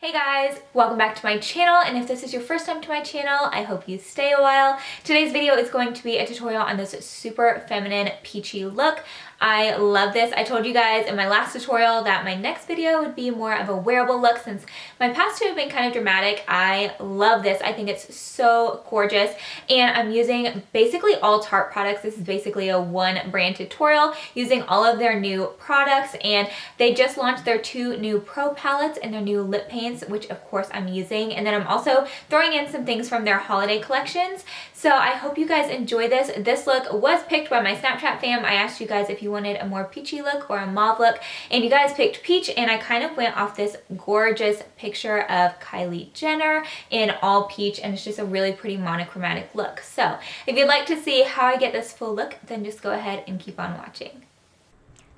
Hey guys, welcome back to my channel, and if this is your first time to my channel, I hope you stay a while. Today's video is going to be a tutorial on this super feminine peachy look. I love this. I told you guys in my last tutorial that my next video would be more of a wearable look since my past two have been kind of dramatic. I love this. I think it's so gorgeous, and I'm using basically all Tarte products. This is basically a one brand tutorial using all of their new products, and they just launched their two new Pro palettes and their new lip paints, which of course I'm using, and then I'm also throwing in some things from their holiday collections. So I hope you guys enjoy this. This look was picked by my Snapchat fam. I asked you guys if you wanted a more peachy look or a mauve look, and you guys picked peach, and I kind of went off this gorgeous picture of Kylie Jenner in all peach, and it's just a really pretty monochromatic look. So if you'd like to see how I get this full look, then just go ahead and keep on watching.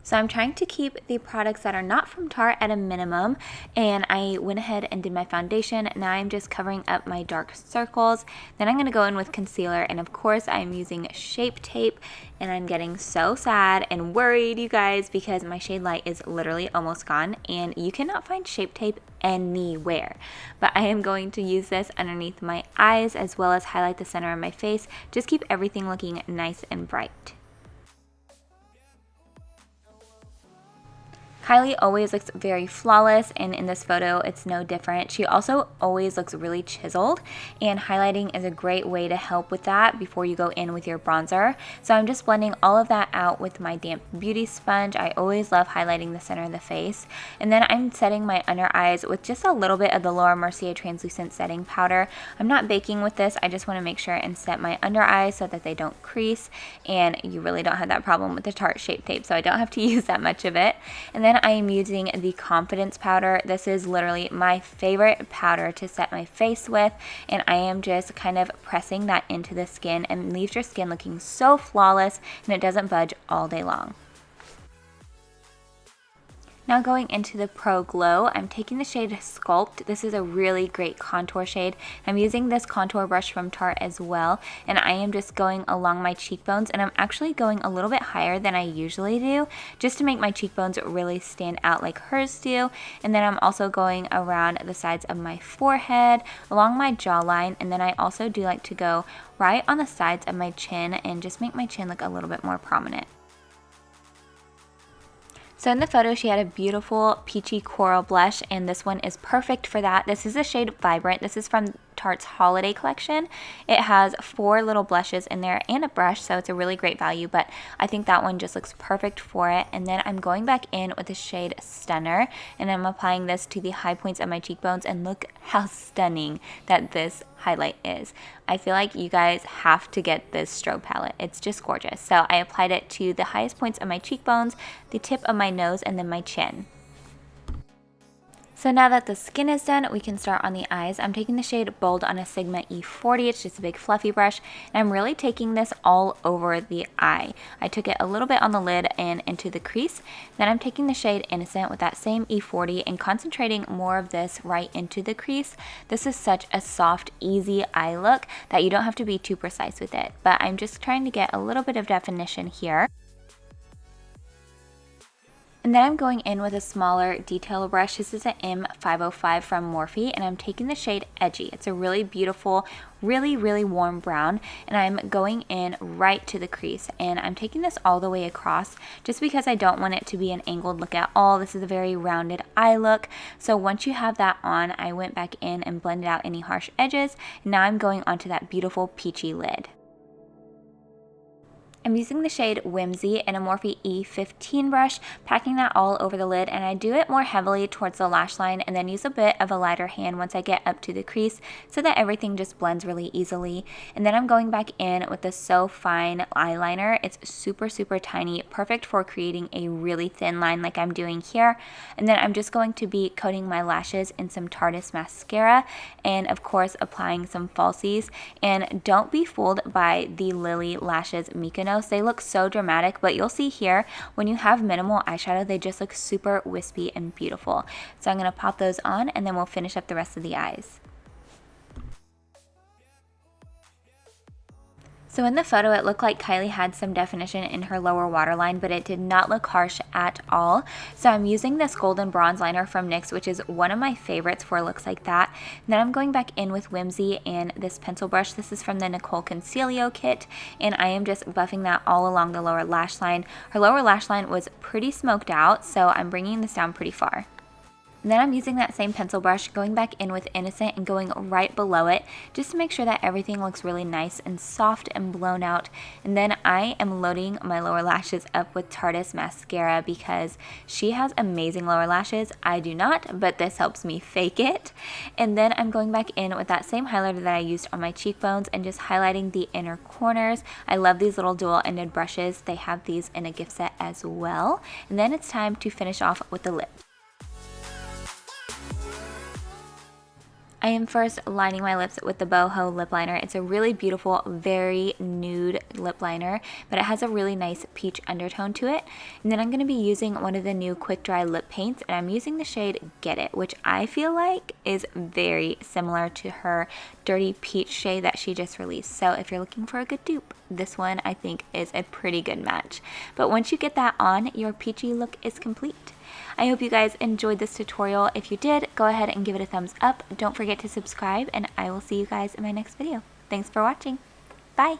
So I'm trying to keep the products that are not from Tarte at a minimum, and I went ahead and did my foundation. Now I'm just covering up my dark circles. Then I'm going to go in with concealer, and of course I'm using Shape Tape, and I'm getting so sad and worried, you guys, because my shade light is literally almost gone, and you cannot find Shape Tape anywhere. But I am going to use this underneath my eyes as well as highlight the center of my face. Just keep everything looking nice and bright. Kylie always looks very flawless, and in this photo it's no different. She also always looks really chiseled, and highlighting is a great way to help with that before you go in with your bronzer. So I'm just blending all of that out with my damp beauty sponge. I always love highlighting the center of the face. And then I'm setting my under eyes with just a little bit of the Laura Mercier translucent setting powder. I'm not baking with this. I just want to make sure and set my under eyes so that they don't crease, and you really don't have that problem with the Tarte Shape Tape, so I don't have to use that much of it. And then I am using the Confidence powder. This is literally my favorite powder to set my face with, and I am just kind of pressing that into the skin, and leaves your skin looking so flawless, and it doesn't budge all day long. Now going into the Pro Glow, I'm taking the shade Sculpt. This is a really great contour shade. I'm using this contour brush from Tarte as well, and I am just going along my cheekbones, and I'm actually going a little bit higher than I usually do, just to make my cheekbones really stand out like hers do. And then I'm also going around the sides of my forehead, along my jawline, and then I also do like to go right on the sides of my chin and just make my chin look a little bit more prominent. So in the photo, she had a beautiful peachy coral blush, and this one is perfect for that. This is the shade Vibrant. This is from Tarte's holiday collection. It has 4 little blushes in there and a brush, so it's a really great value, but I think that one just looks perfect for it. And then I'm going back in with the shade Stunner, and I'm applying this to the high points of my cheekbones, and look how stunning that this highlight is. I feel like you guys have to get this strobe palette. It's just gorgeous. So I applied it to the highest points of my cheekbones, the tip of my nose, and then my chin. So now that the skin is done, we can start on the eyes. I'm taking the shade Bold on a Sigma E40. It's just a big fluffy brush, and I'm really taking this all over the eye. I took it a little bit on the lid and into the crease. Then I'm taking the shade Innocent with that same E40 and concentrating more of this right into the crease. This is such a soft, easy eye look that you don't have to be too precise with it, but I'm just trying to get a little bit of definition here. And then I'm going in with a smaller detail brush. This is an M505 from Morphe, and I'm taking the shade Edgy. It's a really beautiful, really warm brown, and I'm going in right to the crease, and I'm taking this all the way across just because I don't want it to be an angled look at all. This is a very rounded eye look. So once you have that on, I went back in and blended out any harsh edges, and now I'm going onto that beautiful peachy lid. I'm using the shade Whimsy in a Morphe E15 brush, packing that all over the lid, and I do it more heavily towards the lash line and then use a bit of a lighter hand once I get up to the crease so that everything just blends really easily. And then I'm going back in with the So Fine eyeliner. It's super tiny, perfect for creating a really thin line like I'm doing here. And then I'm just going to be coating my lashes in some Tartiest mascara, and of course applying some falsies. And don't be fooled by the Lilly lashes Mykonos. They look so dramatic, but you'll see here when you have minimal eyeshadow, they just look super wispy and beautiful. So I'm going to pop those on, and then we'll finish up the rest of the eyes. So in the photo, it looked like Kylie had some definition in her lower waterline, but it did not look harsh at all. So I'm using this golden bronze liner from NYX, which is one of my favorites for looks like that. And then I'm going back in with Whimsy and this pencil brush. This is from the Nicole Concealio kit, and I am just buffing that all along the lower lash line. Her lower lash line was pretty smoked out, so I'm bringing this down pretty far. And then I'm using that same pencil brush, going back in with Innocent and going right below it just to make sure that everything looks really nice and soft and blown out. And then I am loading my lower lashes up with Tartiest mascara because she has amazing lower lashes. I do not, but this helps me fake it. And then I'm going back in with that same highlighter that I used on my cheekbones and just highlighting the inner corners. I love these little dual-ended brushes. They have these in a gift set as well. And then it's time to finish off with the lip. I am first lining my lips with the Boho lip liner. It's a really beautiful, very nude lip liner, but it has a really nice peach undertone to it. And then I'm going to be using one of the new quick dry lip paints, and I'm using the shade Get It, which I feel like is very similar to her dirty peach shade that she just released. So if you're looking for a good dupe, this one I think is a pretty good match. But once you get that on, your peachy look is complete. I hope you guys enjoyed this tutorial. If you did, go ahead and give it a thumbs up. Don't forget to subscribe, and I will see you guys in my next video. Thanks for watching. Bye.